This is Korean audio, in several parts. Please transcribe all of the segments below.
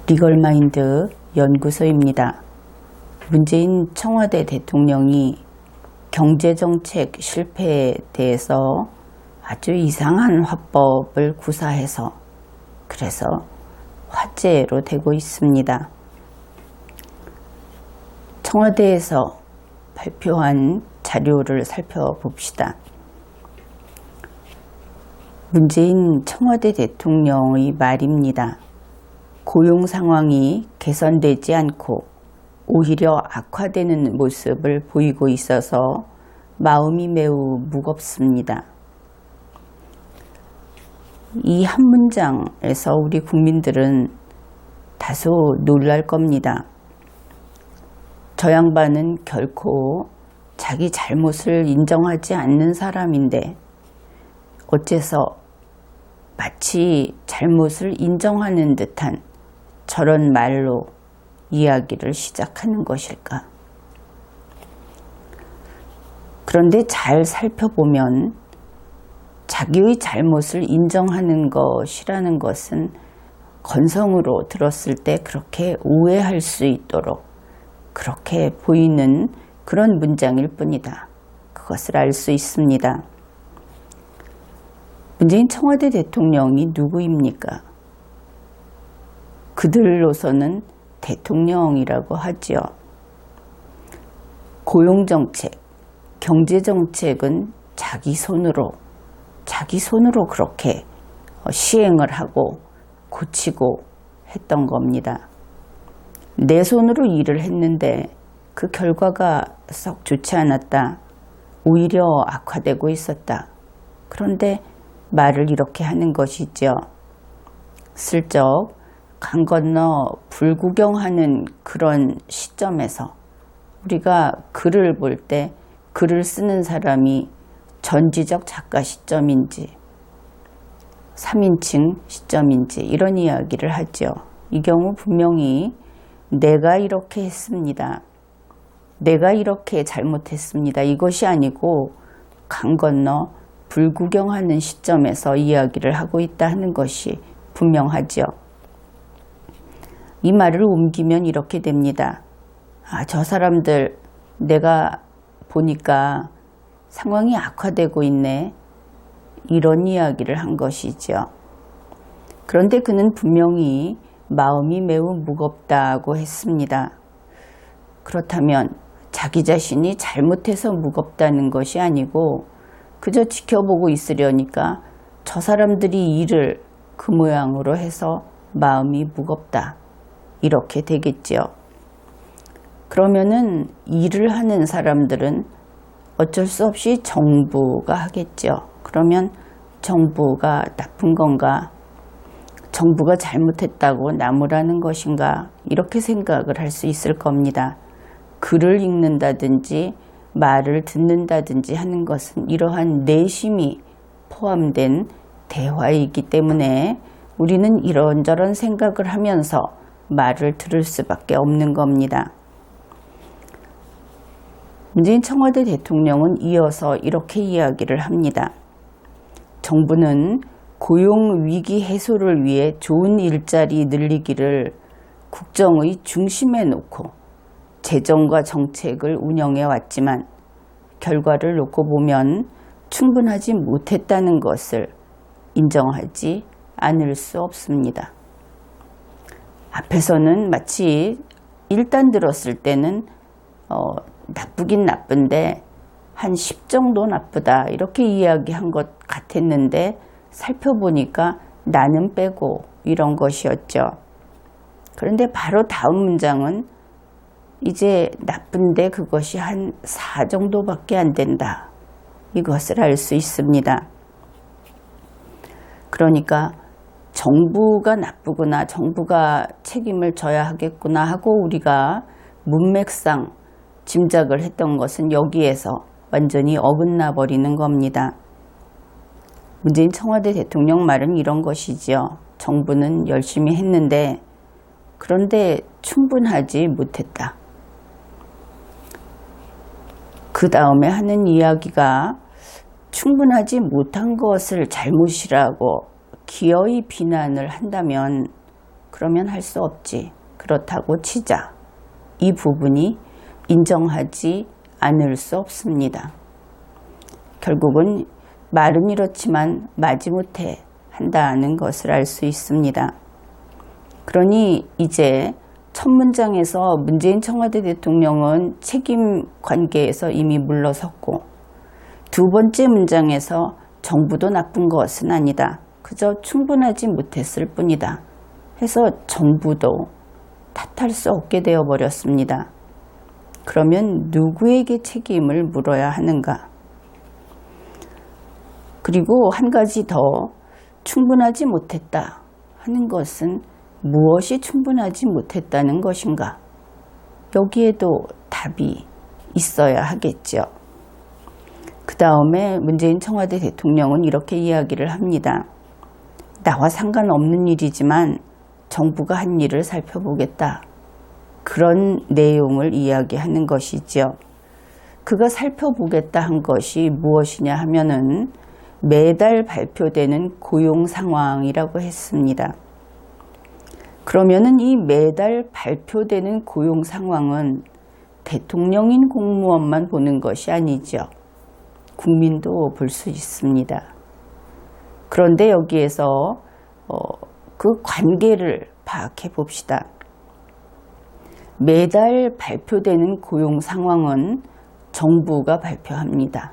리걸마인드 연구소입니다. 문재인 청와대 대통령이 경제정책 실패에 대해서 아주 이상한 화법을 구사해서 그래서 화제로 되고 있습니다. 청와대에서 발표한 자료를 살펴봅시다. 문재인 청와대 대통령의 말입니다. 고용 상황이 개선되지 않고 오히려 악화되는 모습을 보이고 있어서 마음이 매우 무겁습니다. 이 한 문장에서 우리 국민들은 다소 놀랄 겁니다. 저 양반은 결코 자기 잘못을 인정하지 않는 사람인데 어째서 마치 잘못을 인정하는 듯한 저런 말로 이야기를 시작하는 것일까? 그런데 잘 살펴보면 자기의 잘못을 인정하는 것이라는 것은 건성으로 들었을 때 그렇게 오해할 수 있도록 그렇게 보이는 그런 문장일 뿐이다. 그것을 알 수 있습니다. 문재인 청와대 대통령이 누구입니까? 그들로서는 대통령이라고 하지요. 고용정책, 경제정책은 자기 손으로 그렇게 시행을 하고 고치고 했던 겁니다. 내 손으로 일을 했는데 그 결과가 썩 좋지 않았다. 오히려 악화되고 있었다. 그런데 말을 이렇게 하는 것이죠. 슬쩍 강 건너 불구경하는 그런 시점에서 우리가 글을 볼 때 글을 쓰는 사람이 전지적 작가 시점인지 3인칭 시점인지 이런 이야기를 하죠. 이 경우 분명히 내가 이렇게 했습니다. 내가 이렇게 잘못했습니다. 이것이 아니고 강 건너 불구경하는 시점에서 이야기를 하고 있다 하는 것이 분명하죠. 이 말을 옮기면 이렇게 됩니다. 저 사람들 내가 보니까 상황이 악화되고 있네. 이런 이야기를 한 것이죠. 그런데 그는 분명히 마음이 매우 무겁다고 했습니다. 그렇다면 자기 자신이 잘못해서 무겁다는 것이 아니고 그저 지켜보고 있으려니까 저 사람들이 일을 그 모양으로 해서 마음이 무겁다. 이렇게 되겠죠. 그러면은 일을 하는 사람들은 어쩔 수 없이 정부가 하겠죠. 그러면 정부가 나쁜 건가? 정부가 잘못했다고 나무라는 것인가? 이렇게 생각을 할 수 있을 겁니다. 글을 읽는다든지 말을 듣는다든지 하는 것은 이러한 내심이 포함된 대화이기 때문에 우리는 이런저런 생각을 하면서 말을 들을 수밖에 없는 겁니다. 문재인 청와대 대통령은 이어서 이렇게 이야기를 합니다. 정부는 고용위기 해소를 위해 좋은 일자리 늘리기를 국정의 중심에 놓고 재정과 정책을 운영해 왔지만 결과를 놓고 보면 충분하지 못했다는 것을 인정하지 않을 수 없습니다. 앞에서는 마치 일단 들었을 때는 나쁘긴 나쁜데 한 10 정도 나쁘다 이렇게 이야기한 것 같았는데 살펴보니까 나는 빼고 이런 것이었죠. 그런데 바로 다음 문장은 이제 나쁜데 그것이 한 4 정도밖에 안 된다. 이것을 알 수 있습니다. 그러니까 정부가 나쁘구나, 정부가 책임을 져야 하겠구나 하고 우리가 문맥상 짐작을 했던 것은 여기에서 완전히 어긋나 버리는 겁니다. 문재인 청와대 대통령 말은 이런 것이지요. 정부는 열심히 했는데 그런데 충분하지 못했다. 그 다음에 하는 이야기가 충분하지 못한 것을 잘못이라고 기어이 비난을 한다면 그러면 할 수 없지. 그렇다고 치자. 이 부분이 인정하지 않을 수 없습니다. 결국은 말은 이렇지만 마지못해 한다는 것을 알 수 있습니다. 그러니 이제 첫 문장에서 문재인 청와대 대통령은 책임 관계에서 이미 물러섰고, 두 번째 문장에서 정부도 나쁜 것은 아니다. 그저 충분하지 못했을 뿐이다. 해서 정부도 탓할 수 없게 되어 버렸습니다. 그러면 누구에게 책임을 물어야 하는가? 그리고 한 가지 더, 충분하지 못했다 하는 것은 무엇이 충분하지 못했다는 것인가? 여기에도 답이 있어야 하겠죠. 그 다음에 문재인 청와대 대통령은 이렇게 이야기를 합니다. 나와 상관없는 일이지만 정부가 한 일을 살펴보겠다. 그런 내용을 이야기하는 것이죠. 그가 살펴보겠다 한 것이 무엇이냐 하면은 매달 발표되는 고용 상황이라고 했습니다. 그러면은 이 매달 발표되는 고용 상황은 대통령인 공무원만 보는 것이 아니죠. 국민도 볼 수 있습니다. 그런데 여기에서 그 관계를 파악해 봅시다. 매달 발표되는 고용 상황은 정부가 발표합니다.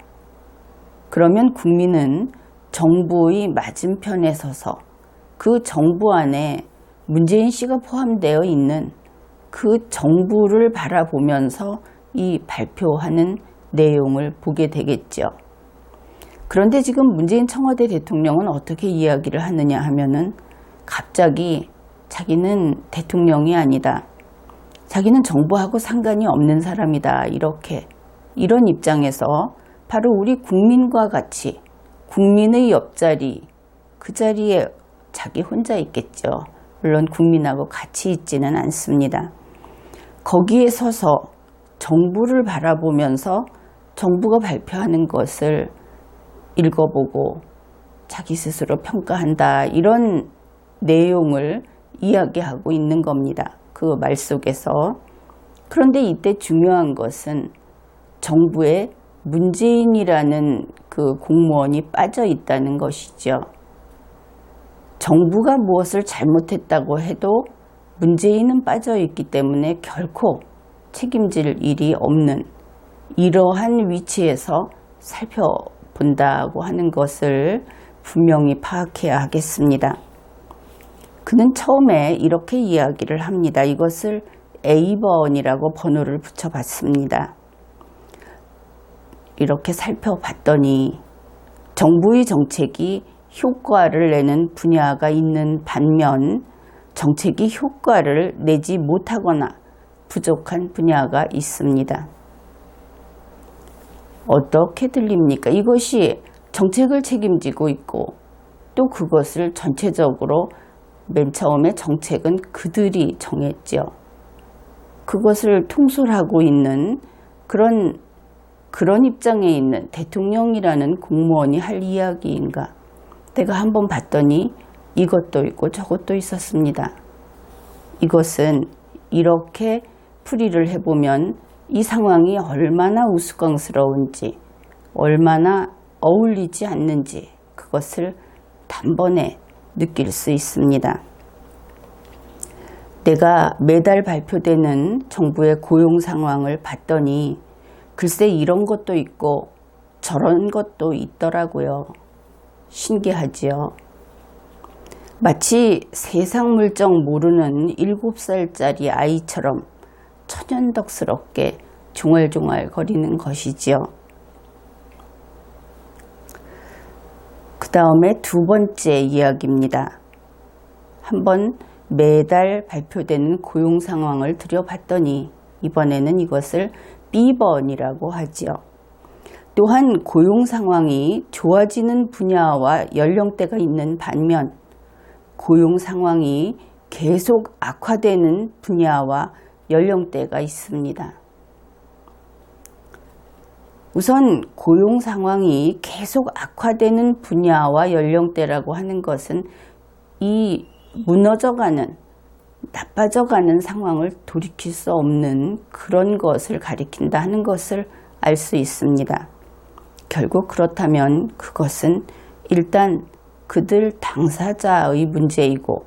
그러면 국민은 정부의 맞은편에 서서 그 정부 안에 문재인 씨가 포함되어 있는 그 정부를 바라보면서 이 발표하는 내용을 보게 되겠죠. 그런데 지금 문재인 청와대 대통령은 어떻게 이야기를 하느냐 하면은 갑자기 자기는 대통령이 아니다. 자기는 정부하고 상관이 없는 사람이다. 이런 입장에서 바로 우리 국민과 같이 국민의 옆자리, 그 자리에 자기 혼자 있겠죠. 물론 국민하고 같이 있지는 않습니다. 거기에 서서 정부를 바라보면서 정부가 발표하는 것을 읽어보고 자기 스스로 평가한다. 이런 내용을 이야기하고 있는 겁니다. 그 말 속에서. 그런데 이때 중요한 것은 정부에 문재인이라는 그 공무원이 빠져 있다는 것이죠. 정부가 무엇을 잘못했다고 해도 문재인은 빠져 있기 때문에 결코 책임질 일이 없는 이러한 위치에서 살펴본다고 하는 것을 분명히 파악해야 하겠습니다. 그는 처음에 이렇게 이야기를 합니다. 이것을 A번이라고 번호를 붙여봤습니다. 이렇게 살펴봤더니 정부의 정책이 효과를 내는 분야가 있는 반면 정책이 효과를 내지 못하거나 부족한 분야가 있습니다. 어떻게 들립니까? 이것이 정책을 책임지고 있고 또 그것을 전체적으로 맨 처음에 정책은 그들이 정했죠. 그것을 통솔하고 있는 그런 입장에 있는 대통령이라는 공무원이 할 이야기인가? 내가 한번 봤더니 이것도 있고 저것도 있었습니다. 이것은 이렇게 풀이를 해보면 이 상황이 얼마나 우스꽝스러운지, 얼마나 어울리지 않는지 그것을 단번에 느낄 수 있습니다. 내가 매달 발표되는 정부의 고용 상황을 봤더니 글쎄 이런 것도 있고 저런 것도 있더라고요. 신기하지요. 마치 세상 물정 모르는 7살짜리 아이처럼 천연덕스럽게 종알종알 거리는 것이지요. 그 다음에 두 번째 이야기입니다. 한번 매달 발표되는 고용 상황을 들여봤더니 이번에는 이것을 B번이라고 하지요. 또한 고용 상황이 좋아지는 분야와 연령대가 있는 반면 고용 상황이 계속 악화되는 분야와 연령대가 있습니다. 우선 고용 상황이 계속 악화되는 분야와 연령대라고 하는 것은 이 무너져가는 나빠져가는 상황을 돌이킬 수 없는 그런 것을 가리킨다 하는 것을 알 수 있습니다. 결국 그렇다면 그것은 일단 그들 당사자의 문제이고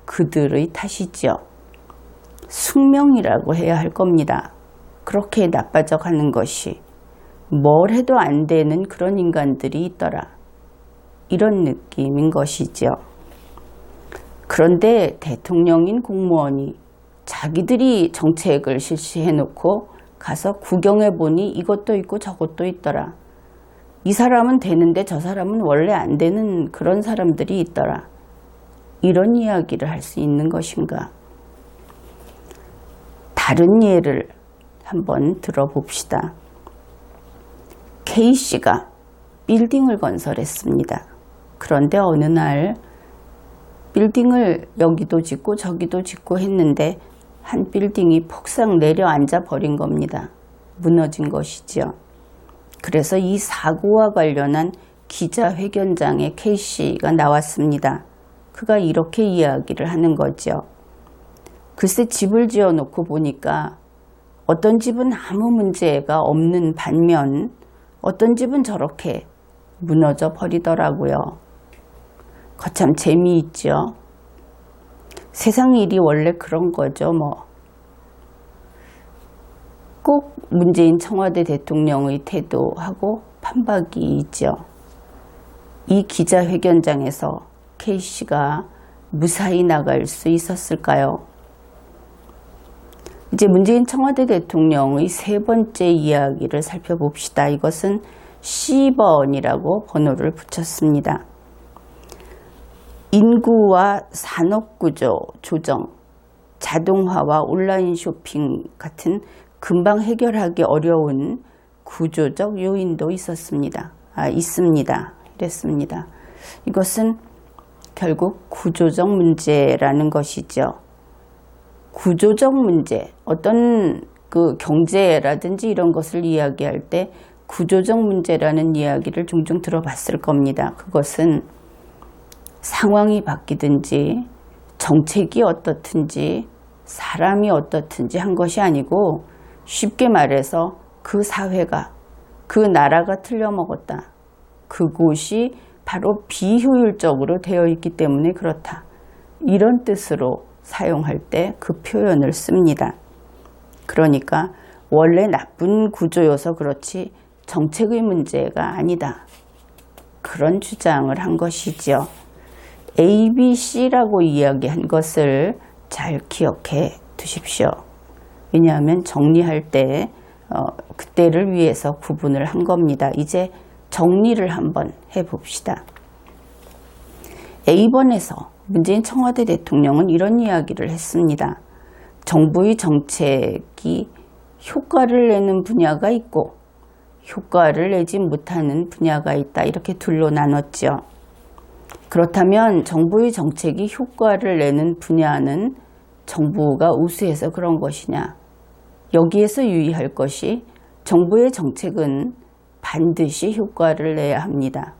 그들의 탓이지요. 숙명이라고 해야 할 겁니다. 그렇게 나빠져 가는 것이 뭘 해도 안 되는 그런 인간들이 있더라. 이런 느낌인 것이죠. 그런데 대통령인 공무원이 자기들이 정책을 실시해 놓고 가서 구경해 보니 이것도 있고 저것도 있더라. 이 사람은 되는데 저 사람은 원래 안 되는 그런 사람들이 있더라. 이런 이야기를 할 수 있는 것인가? 다른 예를 한번 들어봅시다. K씨가 빌딩을 건설했습니다. 그런데 어느 날 빌딩을 여기도 짓고 저기도 짓고 했는데 한 빌딩이 폭삭 내려앉아 버린 겁니다. 무너진 것이죠. 그래서 이 사고와 관련한 기자회견장에 K씨가 나왔습니다. 그가 이렇게 이야기를 하는 거죠. 글쎄 집을 지어놓고 보니까 어떤 집은 아무 문제가 없는 반면 어떤 집은 저렇게 무너져 버리더라고요. 거참 재미있죠. 세상 일이 원래 그런 거죠. 꼭 문재인 청와대 대통령의 태도하고 판박이 있죠. 이 기자회견장에서 K씨가 무사히 나갈 수 있었을까요? 이제 문재인 청와대 대통령의 세 번째 이야기를 살펴봅시다. 이것은 C번이라고 번호를 붙였습니다. 인구와 산업구조 조정, 자동화와 온라인 쇼핑 같은 금방 해결하기 어려운 구조적 요인도 있습니다. 이랬습니다. 이것은 결국 구조적 문제라는 것이죠. 구조적 문제, 어떤 그 경제라든지 이런 것을 이야기할 때 구조적 문제라는 이야기를 종종 들어봤을 겁니다. 그것은 상황이 바뀌든지 정책이 어떻든지 사람이 어떻든지 한 것이 아니고 쉽게 말해서 그 사회가, 그 나라가 틀려먹었다. 그곳이 바로 비효율적으로 되어 있기 때문에 그렇다. 이런 뜻으로 사용할 때 그 표현을 씁니다. 그러니까 원래 나쁜 구조여서 그렇지 정책의 문제가 아니다. 그런 주장을 한 것이죠. ABC라고 이야기한 것을 잘 기억해 두십시오. 왜냐하면 정리할 때 그때를 위해서 구분을 한 겁니다. 이제 정리를 한번 해봅시다. A번에서 문재인 청와대 대통령은 이런 이야기를 했습니다. 정부의 정책이 효과를 내는 분야가 있고 효과를 내지 못하는 분야가 있다. 이렇게 둘로 나눴죠. 그렇다면 정부의 정책이 효과를 내는 분야는 정부가 우수해서 그런 것이냐? 여기에서 유의할 것이 정부의 정책은 반드시 효과를 내야 합니다.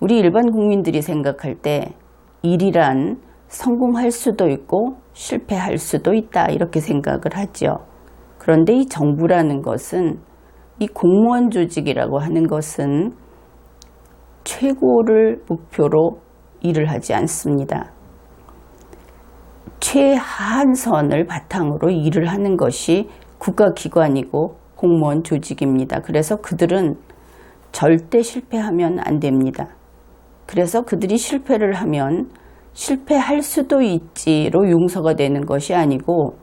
우리 일반 국민들이 생각할 때 일이란 성공할 수도 있고 실패할 수도 있다 이렇게 생각을 하죠. 그런데 이 정부라는 것은, 이 공무원 조직이라고 하는 것은 최고를 목표로 일을 하지 않습니다. 최하한선을 바탕으로 일을 하는 것이 국가기관이고 공무원 조직입니다. 그래서 그들은 절대 실패하면 안 됩니다. 그래서 그들이 실패를 하면 실패할 수도 있지로 용서가 되는 것이 아니고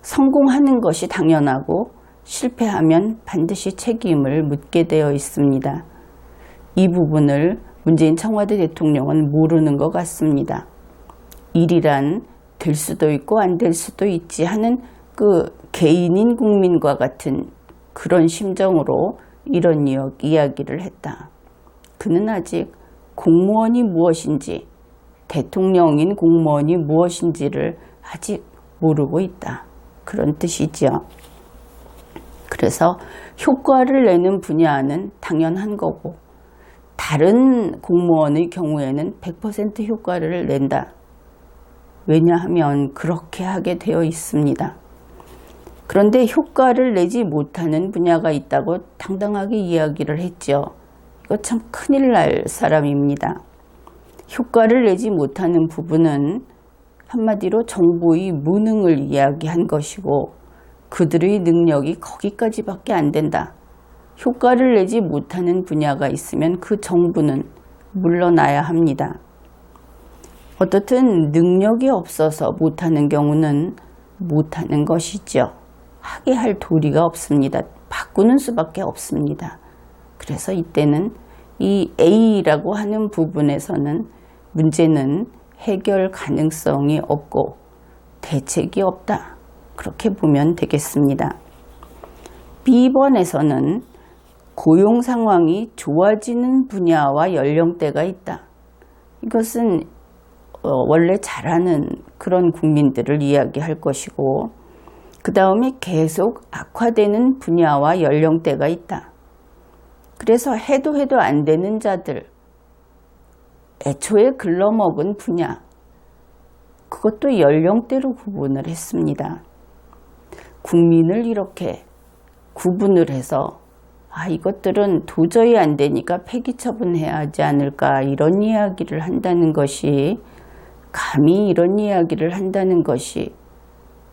성공하는 것이 당연하고 실패하면 반드시 책임을 묻게 되어 있습니다. 이 부분을 문재인 청와대 대통령은 모르는 것 같습니다. 일이란 될 수도 있고 안 될 수도 있지 하는 그 개인인 국민과 같은 그런 심정으로 이런 이야기를 했다. 그는 아직 공무원이 무엇인지, 대통령인 공무원이 무엇인지를 아직 모르고 있다. 그런 뜻이죠. 그래서 효과를 내는 분야는 당연한 거고 다른 공무원의 경우에는 100% 효과를 낸다. 왜냐하면 그렇게 하게 되어 있습니다. 그런데 효과를 내지 못하는 분야가 있다고 당당하게 이야기를 했죠. 이거 참 큰일 날 사람입니다. 효과를 내지 못하는 부분은 한마디로 정부의 무능을 이야기한 것이고 그들의 능력이 거기까지밖에 안 된다. 효과를 내지 못하는 분야가 있으면 그 정부는 물러나야 합니다. 어떻든 능력이 없어서 못하는 경우는 못하는 것이죠. 하게 할 도리가 없습니다. 바꾸는 수밖에 없습니다. 그래서 이때는 이 A라고 하는 부분에서는 문제는 해결 가능성이 없고 대책이 없다. 그렇게 보면 되겠습니다. B번에서는 고용 상황이 좋아지는 분야와 연령대가 있다. 이것은 원래 잘하는 그런 국민들을 이야기할 것이고 그 다음에 계속 악화되는 분야와 연령대가 있다. 그래서 해도 안 되는 자들, 애초에 글러먹은 분야, 그것도 연령대로 구분을 했습니다. 국민을 이렇게 구분을 해서 이것들은 도저히 안 되니까 폐기 처분해야 하지 않을까 이런 이야기를 한다는 것이 감히 이런 이야기를 한다는 것이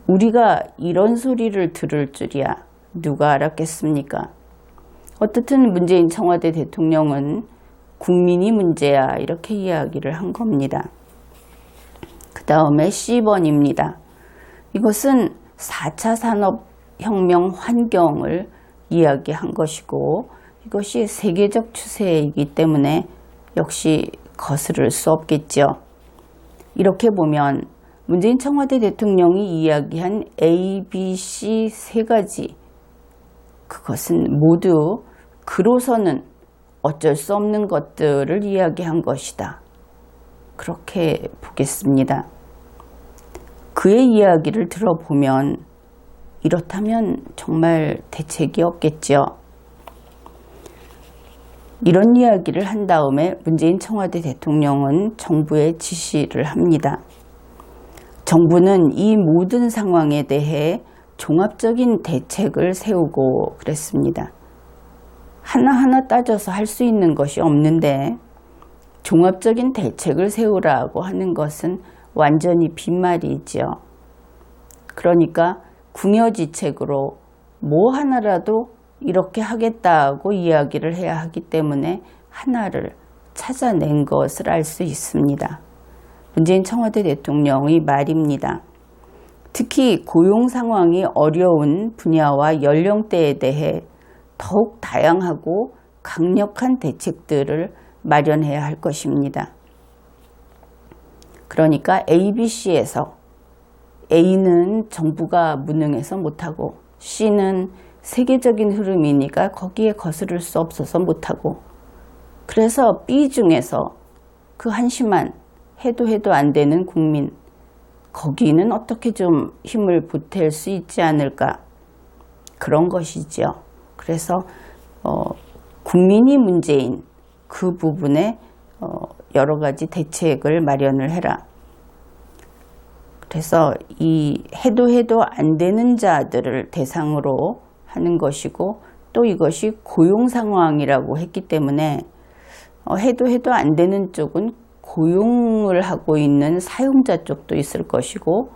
우리가 이런 소리를 들을 줄이야 누가 알았겠습니까? 어떻든 문재인 청와대 대통령은 국민이 문제야 이렇게 이야기를 한 겁니다. 그 다음에 C번입니다. 이것은 4차 산업혁명 환경을 이야기한 것이고 이것이 세계적 추세이기 때문에 역시 거스를 수 없겠죠. 이렇게 보면 문재인 청와대 대통령이 이야기한 A, B, C 세 가지 그것은 모두 그로서는 어쩔 수 없는 것들을 이야기한 것이다. 그렇게 보겠습니다. 그의 이야기를 들어보면 이렇다면 정말 대책이 없겠죠. 이런 이야기를 한 다음에 문재인 청와대 대통령은 정부에 지시를 합니다. 정부는 이 모든 상황에 대해 종합적인 대책을 세우고 그랬습니다. 하나하나 따져서 할 수 있는 것이 없는데 종합적인 대책을 세우라고 하는 것은 완전히 빈말이죠. 그러니까 궁여지책으로 뭐 하나라도 이렇게 하겠다고 이야기를 해야 하기 때문에 하나를 찾아낸 것을 알 수 있습니다. 문재인 청와대 대통령의 말입니다. 특히 고용 상황이 어려운 분야와 연령대에 대해 더욱 다양하고 강력한 대책들을 마련해야 할 것입니다. 그러니까 ABC에서 A는 정부가 무능해서 못하고 C는 세계적인 흐름이니까 거기에 거스를 수 없어서 못하고 그래서 B 중에서 그 한심한 해도 안 되는 국민 거기는 어떻게 좀 힘을 보탤 수 있지 않을까 그런 것이죠. 그래서 국민이 문제인 그 부분에 여러 가지 대책을 마련을 해라. 그래서 이 해도 안 되는 자들을 대상으로 하는 것이고 또 이것이 고용 상황이라고 했기 때문에 해도 안 되는 쪽은 고용을 하고 있는 사용자 쪽도 있을 것이고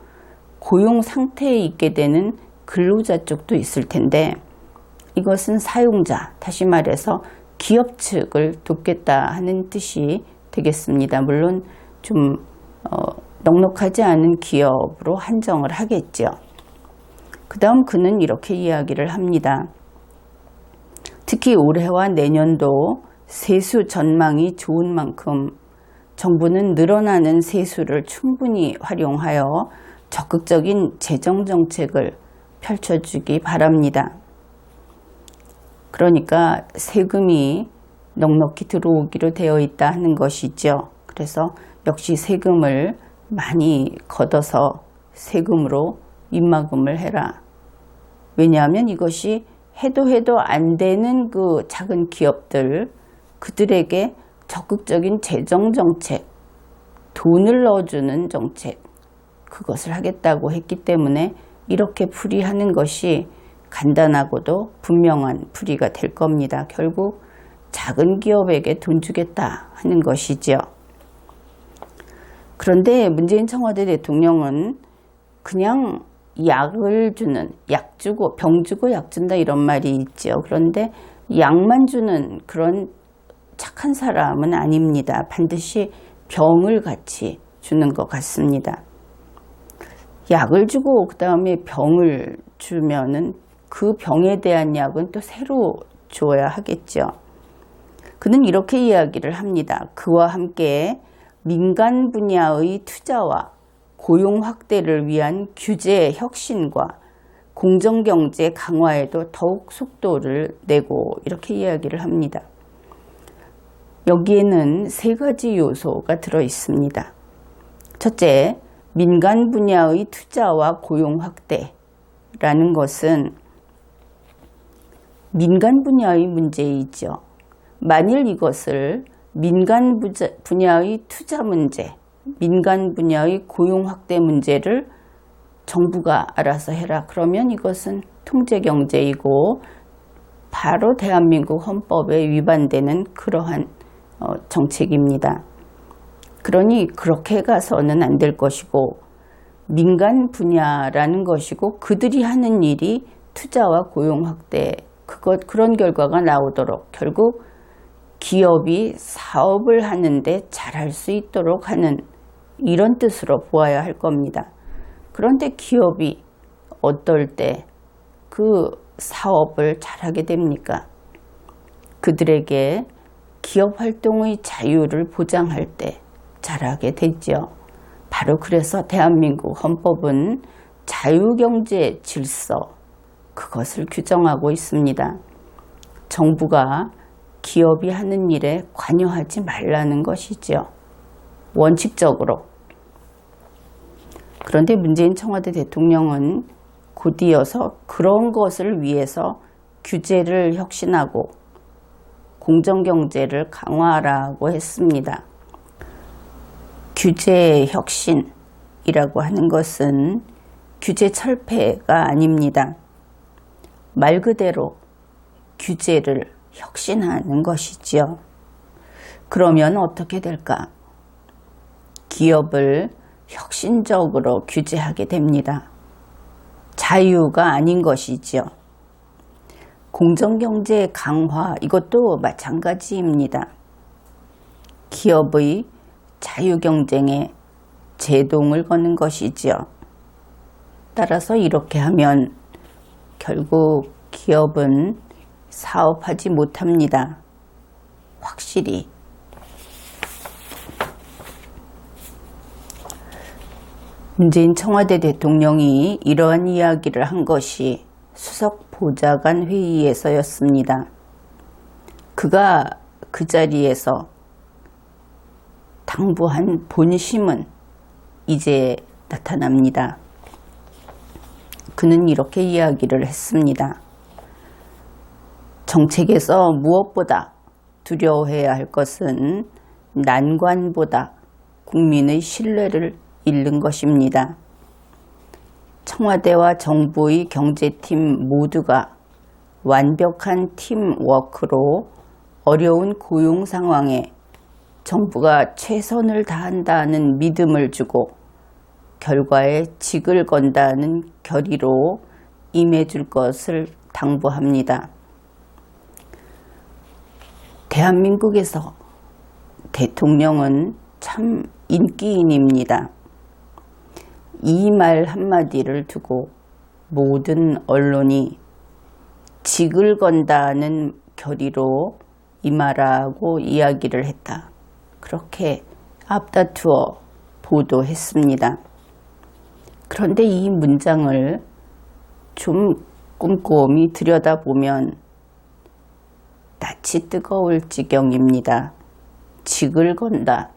고용 상태에 있게 되는 근로자 쪽도 있을 텐데 이것은 사용자, 다시 말해서 기업 측을 돕겠다 하는 뜻이 되겠습니다. 물론 좀 넉넉하지 않은 기업으로 한정을 하겠죠. 그 다음 그는 이렇게 이야기를 합니다. 특히 올해와 내년도 세수 전망이 좋은 만큼 정부는 늘어나는 세수를 충분히 활용하여 적극적인 재정 정책을 펼쳐주기 바랍니다. 그러니까 세금이 넉넉히 들어오기로 되어 있다 하는 것이죠. 그래서 역시 세금을 많이 걷어서 세금으로 입막음을 해라. 왜냐하면 이것이 해도 안 되는 그 작은 기업들 그들에게 적극적인 재정 정책, 돈을 넣어주는 정책 그것을 하겠다고 했기 때문에 이렇게 풀이하는 것이 간단하고도 분명한 풀이가 될 겁니다. 결국 작은 기업에게 돈 주겠다 하는 것이죠. 그런데 문재인 청와대 대통령은 그냥 약을 주는, 약 주고 병 주고 약 준다 이런 말이 있죠. 그런데 약만 주는 그런 착한 사람은 아닙니다. 반드시 병을 같이 주는 것 같습니다. 약을 주고 그 다음에 병을 주면은 그 병에 대한 약은 또 새로 줘야 하겠죠. 그는 이렇게 이야기를 합니다. 그와 함께 민간 분야의 투자와 고용 확대를 위한 규제 혁신과 공정경제 강화에도 더욱 속도를 내고 이렇게 이야기를 합니다. 여기에는 세 가지 요소가 들어 있습니다. 첫째, 민간 분야의 투자와 고용 확대라는 것은 민간 분야의 문제이죠. 만일 이것을 민간 분야의 투자 문제, 민간 분야의 고용 확대 문제를 정부가 알아서 해라. 그러면 이것은 통제경제이고 바로 대한민국 헌법에 위반되는 그러한 정책입니다. 그러니 그렇게 가서는 안 될 것이고 민간 분야라는 것이고 그들이 하는 일이 투자와 고용 확대 그런 결과가 나오도록 결국 기업이 사업을 하는데 잘할 수 있도록 하는 이런 뜻으로 보아야 할 겁니다. 그런데 기업이 어떨 때 그 사업을 잘하게 됩니까? 그들에게 기업 활동의 자유를 보장할 때 잘하게 되죠. 바로 그래서 대한민국 헌법은 자유경제 질서 그것을 규정하고 있습니다. 정부가 기업이 하는 일에 관여하지 말라는 것이죠. 원칙적으로. 그런데 문재인 청와대 대통령은 곧이어서 그런 것을 위해서 규제를 혁신하고 공정경제를 강화하라고 했습니다. 규제 혁신이라고 하는 것은 규제 철폐가 아닙니다. 말 그대로 규제를 혁신하는 것이지요. 그러면 어떻게 될까? 기업을 혁신적으로 규제하게 됩니다. 자유가 아닌 것이지요. 공정경제 강화 이것도 마찬가지입니다. 기업의 자유경쟁에 제동을 거는 것이지요. 따라서 이렇게 하면 결국 기업은 사업하지 못합니다. 확실히. 문재인 청와대 대통령이 이러한 이야기를 한 것이 수석 보좌관 회의에서였습니다. 그가 그 자리에서 당부한 본심은 이제 나타납니다. 그는 이렇게 이야기를 했습니다. 정책에서 무엇보다 두려워해야 할 것은 난관보다 국민의 신뢰를 잃는 것입니다. 청와대와 정부의 경제팀 모두가 완벽한 팀워크로 어려운 고용 상황에 정부가 최선을 다한다는 믿음을 주고 결과에 직을 건다는 결의로 임해줄 것을 당부합니다. 대한민국에서 대통령은 참 인기인입니다. 이 말 한마디를 두고 모든 언론이 직을 건다는 결의로 임하라고 이야기를 했다. 그렇게 앞다투어 보도했습니다. 그런데 이 문장을 좀 꼼꼼히 들여다보면 낯이 뜨거울 지경입니다. 직을 건다.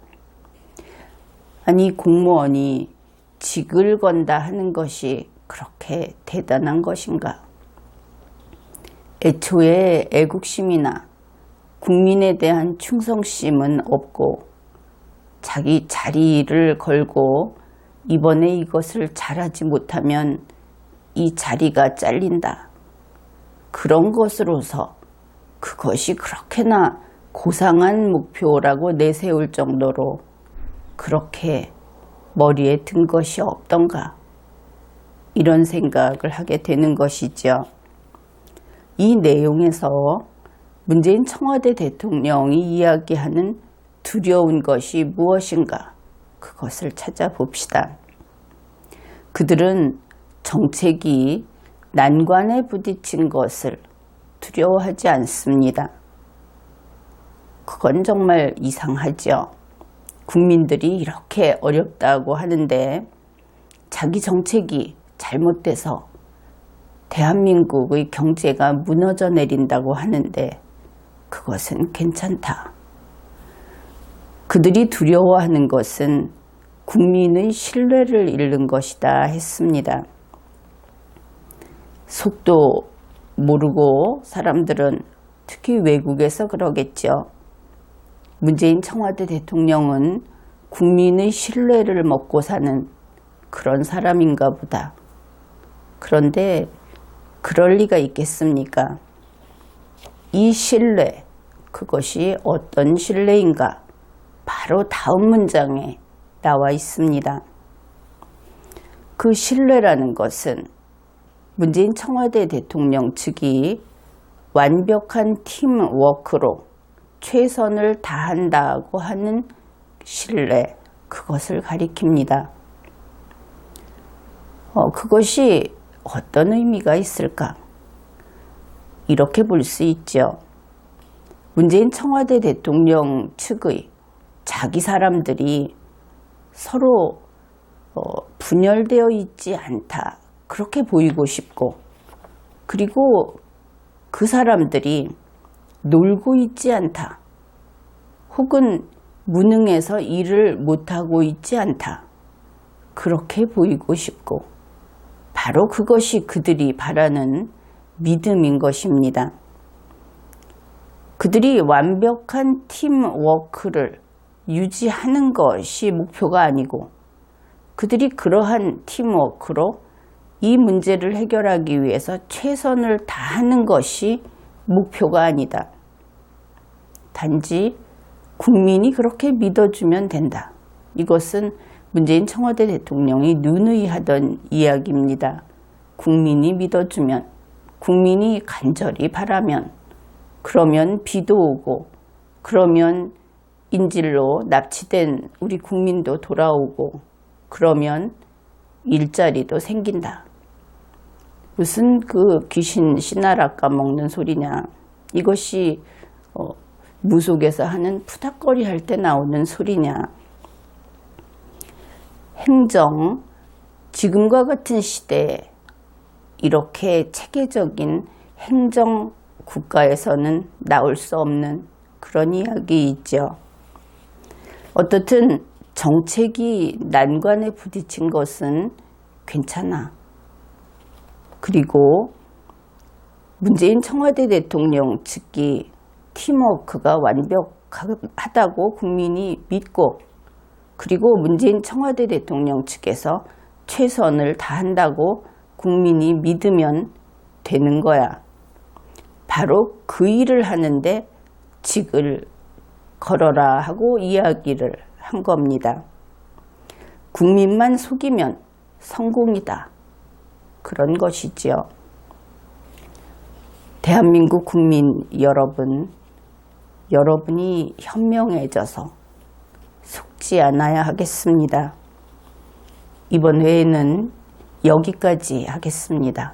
아니 공무원이 직을 건다 하는 것이 그렇게 대단한 것인가? 애초에 애국심이나 국민에 대한 충성심은 없고 자기 자리를 걸고 이번에 이것을 잘하지 못하면 이 자리가 잘린다. 그런 것으로서 그것이 그렇게나 고상한 목표라고 내세울 정도로 그렇게 머리에 든 것이 없던가, 이런 생각을 하게 되는 것이죠. 이 내용에서 문재인 청와대 대통령이 이야기하는 두려운 것이 무엇인가, 그것을 찾아봅시다. 그들은 정책이 난관에 부딪힌 것을 두려워하지 않습니다. 그건 정말 이상하죠. 국민들이 이렇게 어렵다고 하는데 자기 정책이 잘못돼서 대한민국의 경제가 무너져 내린다고 하는데 그것은 괜찮다. 그들이 두려워하는 것은 국민의 신뢰를 잃는 것이다 했습니다. 속도 모르고 사람들은 특히 외국에서 그러겠죠. 문재인 청와대 대통령은 국민의 신뢰를 먹고 사는 그런 사람인가 보다. 그런데 그럴 리가 있겠습니까? 이 신뢰, 그것이 어떤 신뢰인가? 바로 다음 문장에 나와 있습니다. 그 신뢰라는 것은 문재인 청와대 대통령 측이 완벽한 팀워크로 최선을 다한다고 하는 신뢰, 그것을 가리킵니다. 그것이 어떤 의미가 있을까? 이렇게 볼 수 있죠. 문재인 청와대 대통령 측의 자기 사람들이 서로 분열되어 있지 않다, 그렇게 보이고 싶고, 그리고 그 사람들이 놀고 있지 않다, 혹은 무능해서 일을 못하고 있지 않다, 그렇게 보이고 싶고, 바로 그것이 그들이 바라는 믿음인 것입니다. 그들이 완벽한 팀워크를 유지하는 것이 목표가 아니고, 그들이 그러한 팀워크로 이 문제를 해결하기 위해서 최선을 다하는 것이 목표가 아니다. 단지 국민이 그렇게 믿어주면 된다. 이것은 문재인 청와대 대통령이 누누이 하던 이야기입니다. 국민이 믿어주면, 국민이 간절히 바라면, 그러면 비도 오고, 그러면 인질로 납치된 우리 국민도 돌아오고, 그러면 일자리도 생긴다. 무슨 그 귀신 씨나라 까먹는 소리냐. 이것이 무속에서 하는 푸닥거리 할 때 나오는 소리냐. 행정, 지금과 같은 시대에 이렇게 체계적인 행정 국가에서는 나올 수 없는 그런 이야기이죠. 어떻든 정책이 난관에 부딪힌 것은 괜찮아. 그리고 문재인 청와대 대통령 측이 팀워크가 완벽하다고 국민이 믿고, 그리고 문재인 청와대 대통령 측에서 최선을 다한다고 국민이 믿으면 되는 거야. 바로 그 일을 하는데 직을 걸어라 하고 이야기를 한 겁니다. 국민만 속이면 성공이다. 그런 것이지요. 대한민국 국민 여러분, 여러분이 현명해져서 속지 않아야 하겠습니다. 이번 회에는 여기까지 하겠습니다.